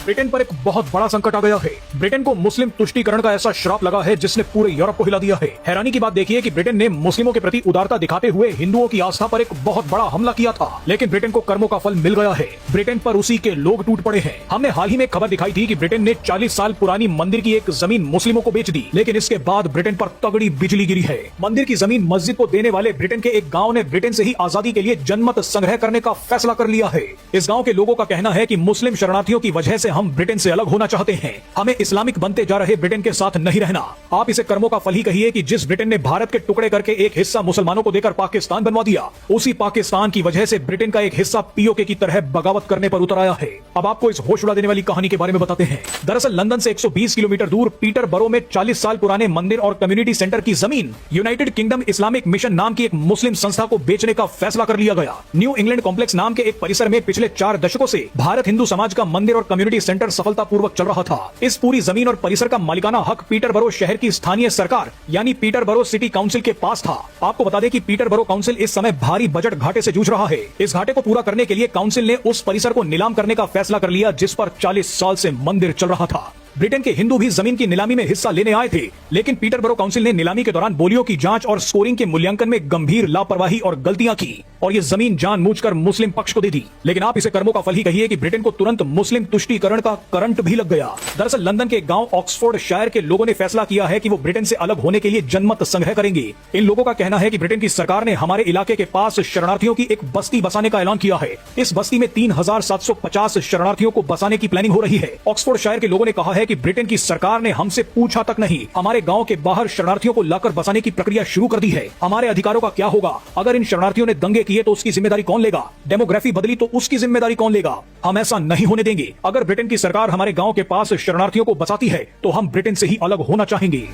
Britain पर एक बहुत बड़ा संकट आ गया है। ब्रिटेन को मुस्लिम तुष्टीकरण का ऐसा श्राप लगा है जिसने पूरे यूरोप को हिला दिया है। हैरानी की बात देखिए कि ब्रिटेन ने मुस्लिमों के प्रति उदारता दिखाते हुए हिंदुओं की आस्था पर एक बहुत बड़ा हमला किया था, लेकिन ब्रिटेन को कर्मों का फल मिल गया है। ब्रिटेन पर उसी के लोग टूट पड़े हैं। हमने हाल ही में खबर दिखाई थी कि ब्रिटेन ने 40 साल पुरानी मंदिर की एक जमीन मुस्लिमों को बेच दी, लेकिन इसके बाद ब्रिटेन पर तगड़ी बिजली गिरी है। मंदिर की जमीन मस्जिद को देने वाले ब्रिटेन के एक गाँव ने ब्रिटेन से ही आजादी के लिए जनमत संग्रह करने का फैसला कर लिया है। इस गाँव के लोगों का कहना है कि मुस्लिम शरणार्थियों की वजह से हम ब्रिटेन से अलग होना चाहते हैं। हमें इस्लामिक बनते जा रहे ब्रिटेन के साथ नहीं रहना। आप इसे कर्मों का फल ही कहिए कि जिस ब्रिटेन ने भारत के टुकड़े करके एक हिस्सा मुसलमानों को देकर पाकिस्तान बनवा दिया, उसी पाकिस्तान की वजह से ब्रिटेन का एक हिस्सा पीओके की तरह बगावत करने पर उतर आया है। अब आपको इस होश उड़ा देने वाली कहानी के बारे में बताते हैं। दरअसल लंदन से 120 किलोमीटर दूर पीटरबरो में 40 साल पुराने मंदिर और कम्युनिटी सेंटर की जमीन यूनाइटेड किंगडम इस्लामिक मिशन नाम की एक मुस्लिम संस्था को बेचने का फैसला कर लिया गया। न्यू इंग्लैंड कॉम्प्लेक्स नाम के एक परिसर में पिछले 4 दशकों से भारत हिंदू समाज का मंदिर और कम्युनिटी सेंटर सफलतापूर्वक चल रहा था। इस पूरी जमीन और परिसर का मालिकाना हक पीटरबरो शहर की स्थानीय सरकार यानी पीटरबरो सिटी काउंसिल के पास था। आपको बता दें कि पीटरबरो काउंसिल इस समय भारी बजट घाटे से जूझ रहा है। इस घाटे को पूरा करने के लिए काउंसिल ने उस परिसर को नीलाम करने का फैसला कर लिया जिस पर 40 साल से मंदिर चल रहा था। ब्रिटेन के हिंदू भी जमीन की नीलामी में हिस्सा लेने आए थे, लेकिन पीटरबरो काउंसिल ने नीलामी के दौरान बोलियों की जांच और स्कोरिंग के मूल्यांकन में गंभीर लापरवाही और गलतियां की और ये जमीन जानबूझकर मुस्लिम पक्ष को दे दी। लेकिन आप इसे कर्मों का फल ही कहिए कि ब्रिटेन को तुरंत मुस्लिम तुष्टीकरण का करंट भी लग गया। दरअसल लंदन के गांव ऑक्सफोर्ड शायर के लोगों ने फैसला किया है कि वो ब्रिटेन से अलग होने के लिए जनमत संग्रह करेंगे। इन लोगों का कहना है कि ब्रिटेन की सरकार ने हमारे इलाके के पास शरणार्थियों की एक बस्ती बसाने का ऐलान किया है। इस बस्ती में 3750 शरणार्थियों को बसाने की प्लानिंग हो रही है। ऑक्सफोर्ड शायर के लोगों ने कहा है कि ब्रिटेन की सरकार ने हमसे पूछा तक नहीं, हमारे गांव के बाहर शरणार्थियों को लाकर बसाने की प्रक्रिया शुरू कर दी है। हमारे अधिकारों का क्या होगा? अगर इन शरणार्थियों ने दंगे किए तो उसकी जिम्मेदारी कौन लेगा? डेमोग्राफी बदली तो उसकी जिम्मेदारी कौन लेगा? हम ऐसा नहीं होने देंगे। अगर ब्रिटेन की सरकार हमारे गांव के पास शरणार्थियों को बसाती है तो हम ब्रिटेन से ही अलग होना चाहेंगे।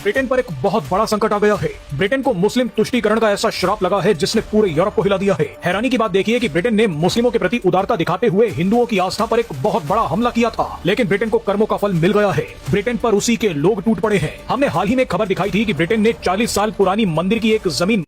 ब्रिटेन पर एक बहुत बड़ा संकट आ गया है। ब्रिटेन को मुस्लिम तुष्टीकरण का ऐसा श्राप लगा है जिसने पूरे यूरोप को हिला दिया है। हैरानी की बात देखिए कि ब्रिटेन ने मुस्लिमों के प्रति उदारता दिखाते हुए हिंदुओं की आस्था पर एक बहुत बड़ा हमला किया था, लेकिन ब्रिटेन को कर्मों का फल मिल गया है। ब्रिटेन पर उसी के लोग टूट पड़े हैं। हमने हाल ही में खबर दिखाई थी कि ब्रिटेन ने 40 साल पुरानी मंदिर की एक जमीन